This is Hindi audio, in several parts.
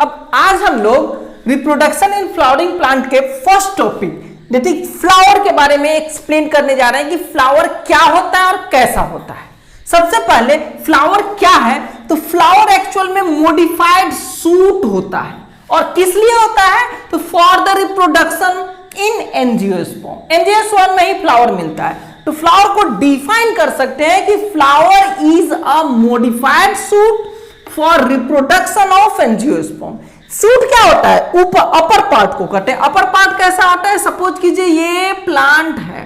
अब आज हम लोग रिप्रोडक्शन इन फ्लावरिंग प्लांट के first topic that is flower के बारे में एक्सप्लेन करने जा रहे हैं कि फ्लावर क्या होता है और कैसा होता है। सबसे पहले फ्लावर क्या है, तो फ्लावर एक्चुअल में मॉडिफाइड सूट होता है और किस लिए होता है, तो for the reproduction in angiosperm. Angiosperm में ही फ्लावर मिलता है। तो फ्लावर को डिफाइन कर सकते हैं कि flower is a modified suit for reproduction of angiosperm. Suit क्या होता है, ऊपर अपर पार्ट को कटे। अपर पार्ट कैसा होता है, सपोज कीजिए ये प्लांट है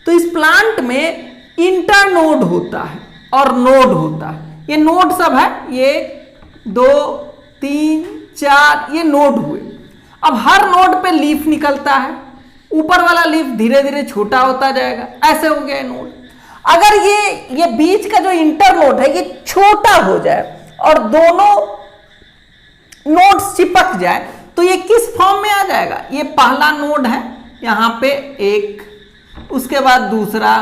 तो इस प्लांट में इंटरनोड होता है और नोड होता है। ये नोड सब है, ये 2 3 4 ये नोड हुए। अब हर नोड पे लीफ निकलता है, ऊपर वाला लीफ धीरे धीरे छोटा होता जाएगा, ऐसे हो गया नोड। अगर ये बीच का जो इंटरनोड है ये छोटा हो जाए और दोनों नोड्स चिपक जाए तो ये किस फॉर्म में आ जाएगा, ये पहला नोड है, यहां पे एक, उसके बाद दूसरा,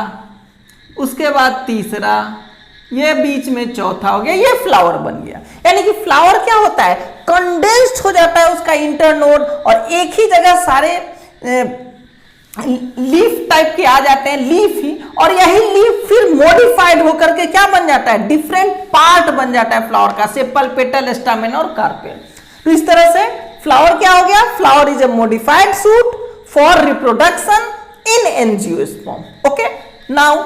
उसके बाद तीसरा, ये बीच में चौथा हो गया, ये फ्लावर बन गया। यानी कि फ्लावर क्या होता है, कंडेंस्ड हो जाता है उसका इंटरनोड और एक ही जगह सारे लीफ टाइप के आ जाते हैं, लीफ ही, और यही लीफ फिर मॉडिफाइड होकर के क्या बन जाता है, डिफरेंट पार्ट बन जाता है फ्लावर का, सेपल, पेटल, स्टामेन और कार्पेल। तो इस तरह से फ्लावर क्या हो गया, flower is a modified suit for reproduction in angiosperm. Okay, now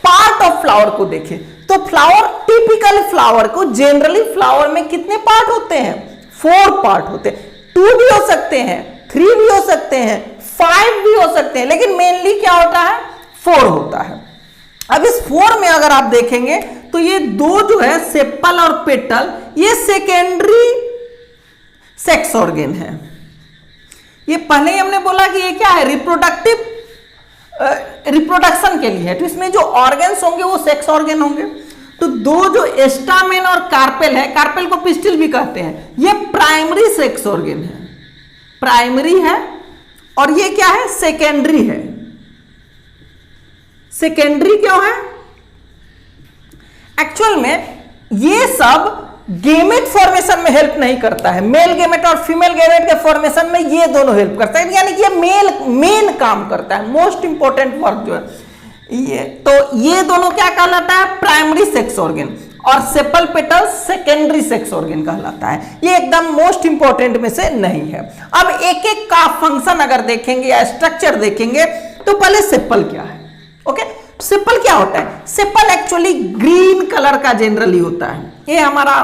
part of flower को देखें तो फ्लावर, टिपिकल फ्लावर को जनरली फ्लावर में कितने पार्ट होते हैं, 4 पार्ट होते हैं। 2 भी हो सकते हैं, 3 भी हो सकते हैं, 5 भी हो सकते हैं, लेकिन मेनली क्या होता है, 4 होता है। अब इस 4 में अगर आप देखेंगे तो ये 2 जो है सेपल और पेटल, ये सेकेंडरी सेक्स ऑर्गन है। ये पहले ही हमने बोला कि ये क्या है, रिप्रोडक्शन के लिए है, तो इसमें जो ऑर्गन्स होंगे वो सेक्स ऑर्गन होंगे। तो 2 जो एस्टामेन और कार्पेल है, कार्पेल को पिस्टिल भी कहते हैं, ये प्राइमरी सेक्स ऑर्गन है, प्राइमरी है, और ये क्या है, सेकेंडरी है। सेकेंडरी क्यों है, एक्चुअल में ये सब गेमेट फॉर्मेशन में हेल्प नहीं करता है, मेल गेमेट और फीमेल गेमेट के फॉर्मेशन में ये दोनों हेल्प करता है, यानी कि ये मेन काम करता है, मोस्ट इंपॉर्टेंट वर्क जो है ये। तो ये दोनों क्या कहलाता है, प्राइमरी सेक्स ऑर्गन, और sepal petal secondary sex organ कहलाता है। ये एकदम मोस्ट इंपॉर्टेंट में से नहीं है। अब एक एक का फंक्शन अगर देखेंगे या स्ट्रक्चर देखेंगे तो पहले सेपल क्या है। ओके, सेपल क्या होता है, सेपल एक्चुअली ग्रीन कलर का जनरली होता है। ये हमारा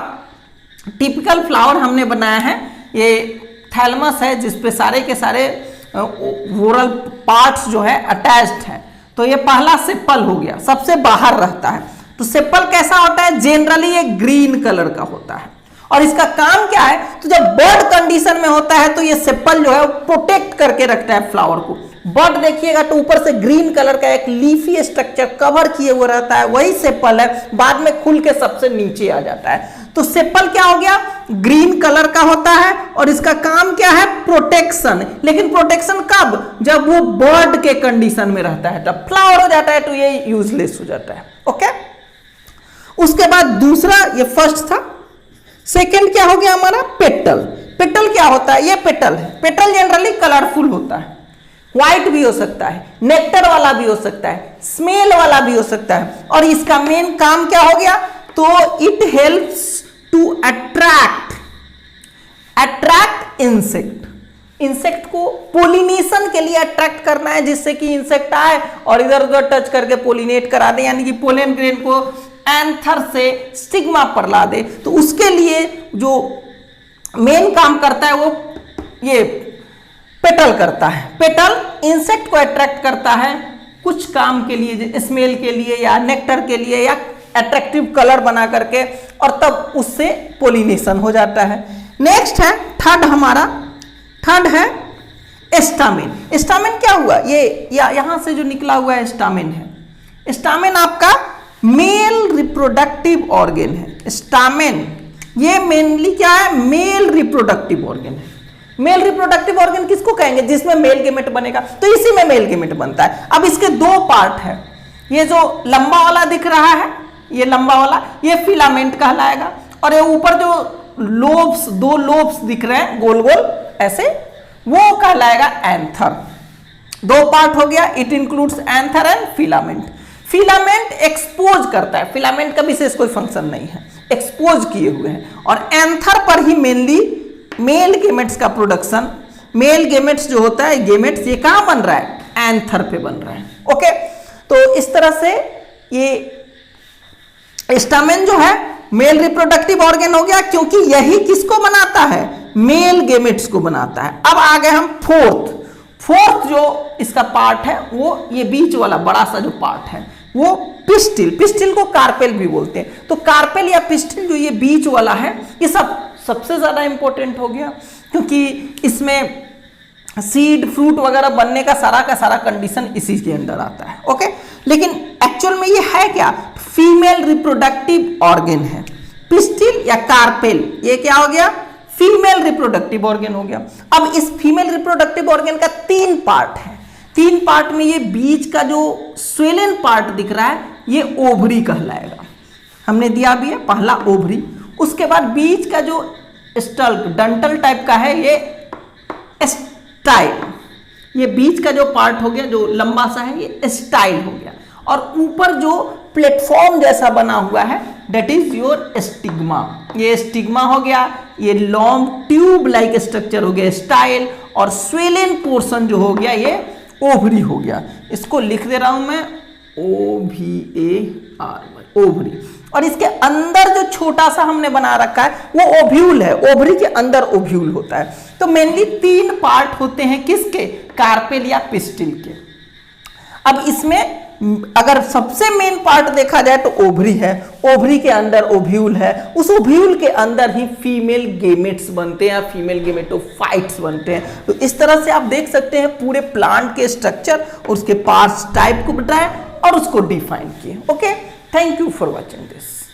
टिपिकल फ्लावर हमने बनाया है, ये थैलमस है जिसपे सारे के सारे वोरल पार्ट्स जो है अटैच्ड है। तो ये पहला सेपल हो गया, सबसे बाहर रहता है। तो सेपल कैसा होता है, जनरली ये ग्रीन कलर का होता है और इसका काम क्या है, तो जब बर्ड कंडीशन में होता है तो ये सेपल जो है वो प्रोटेक्ट करके रखता है फ्लावर को। बर्ड देखिएगा तो ऊपर से ग्रीन कलर का एक लीफी स्ट्रक्चर कवर किए हुए रहता है, वही सेपल है, बाद में खुल के सबसे नीचे आ जाता है। तो सेपल क्या हो गया, ग्रीन कलर का होता है और इसका काम क्या है, प्रोटेक्शन। लेकिन प्रोटेक्शन कब, जब वो बर्ड के कंडीशन में रहता है, जब फ्लावर हो जाता है तो ये यूजलेस हो जाता है। ओके, उसके बाद दूसरा, ये फर्स्ट था। सेकंड क्या हो गया हमारा, पेटल। पेटल क्या होता है, ये पेटल है। पेटल जनरली कलरफुल होता है, व्हाइट भी हो सकता है, नेक्टर वाला भी हो सकता है, स्मेल वाला भी हो सकता है, और इसका मेन काम क्या हो गया, तो it helps to attract insect को पोलिनेशन के लिए अट्रैक्ट करना है, जिससे कि इंसेक्ट आए और इधर उधर टच करके पोलिनेट करा दे, यानी कि पोलन ग्रेन को एंथर से स्टिग्मा पर ला दे। तो उसके लिए जो मेन काम करता है वो ये पेटल करता है। पेटल इंसेक्ट को अट्रैक्ट करता है कुछ काम के लिए, स्मेल के लिए या नेक्टर के लिए या अट्रैक्टिव कलर बना करके, और तब उससे पोलिनेशन हो जाता है। नेक्स्ट है थर्ड है स्टामेन। स्टामेन क्या हुआ, ये यहां से जो निकला हुआ है स्टामेन है। स्टामेन आपका मेल रिप्रोडक्टिव ऑर्गन है। स्टामेन ये मेनली क्या है, मेल रिप्रोडक्टिव ऑर्गन है। मेल रिप्रोडक्टिव ऑर्गन किसको कहेंगे, जिसमें मेल गेमेट बनेगा, तो इसी में मेल गेमेट बनता है। अब इसके 2 पार्ट है, ये जो लंबा वाला दिख रहा है, ये लंबा वाला, ये फिलामेंट कहलाएगा, और ये ऊपर जो लोब्स, दो लोब्स दिख रहे हैं गोल गोल ऐसे, वो कहलाएगा एंथर। दो पार्ट हो गया, it includes anther and filament. Filament expose करता है, फिलामेंट का विशेष कोई फंक्शन नहीं है, एक्सपोज किए हुए हैं। और एंथर पर ही मेनली मेल गेमेट्स का प्रोडक्शन, मेल गेमेट्स जो होता है, गेमेट्स ये कहां बन रहा है, एंथर पे बन रहा है। ओके, तो इस तरह से ये स्टामेन जो है मेल रिप्रोडक्टिव ऑर्गन हो गया, क्योंकि यही किसको बनाता है, मेल गेमेट्स को बनाता है। अब आ गए हम फोर्थ जो इसका पार्ट है, वो ये बीच वाला बड़ा सा जो पार्ट है वो पिस्टिल, पिस्टिल को कार्पेल भी बोलते हैं। तो कार्पेल या पिस्टिल जो ये बीच वाला है, ये सबसे ज्यादा इंपॉर्टेंट हो गया, क्योंकि इसमें सीड फ्रूट वगैरह बनने का सारा कंडीशन इसी के अंदर आता है। ओके, लेकिन एक्चुअल में ये है क्या, फीमेल रिप्रोडक्टिव ऑर्गन है। पिस्टिल या कार्पेल ये क्या हो गया, फीमेल रिप्रोडक्टिव ऑर्गन हो गया। अब इस फीमेल रिप्रोडक्टिव ऑर्गन का 3 पार्ट है। 3 पार्ट में ये बीच का जो स्वेलन पार्ट दिख रहा है, ये ओवरी कहलाएगा, हमने दिया भी है, पहला ओवरी। उसके बाद बीच का जो स्टल्क डंटल टाइप का है, ये स्टाइल, ये बीच का जो पार्ट हो गया जो लंबा सा है, ये स्टाइल हो गया। और ऊपर जो प्लेटफॉर्म जैसा बना हुआ है, डेट इज योर स्टिग्मा, ये स्टिग्मा हो गया। ये लॉन्ग ट्यूब लाइक स्ट्रक्चर हो गया स्टाइल, और स्वेलन पोर्शन जो हो गया ये ओवरी हो गया। इसको लिख दे रहा हूं मैं, OVARY, ओवरी। और इसके अंदर जो छोटा सा हमने बना रखा है वो ओव्यूल है, ओवरी के अंदर ओव्यूल होता है। तो मेनली 3 पार्ट होते हैं किसके, कार्पेल या पिस्टिल के। अब इसमें अगर सबसे मेन पार्ट देखा जाए तो ओवरी है, ओवरी के अंदर ओव्यूल है, उस ओव्यूल के अंदर ही फीमेल गेमेट्स बनते हैं, फीमेल गेमेटोफाइट्स बनते हैं। तो इस तरह से आप देख सकते हैं पूरे प्लांट के स्ट्रक्चर और उसके पार्ट्स टाइप को बताया और उसको डिफाइन किए। Okay, thank you for watching this.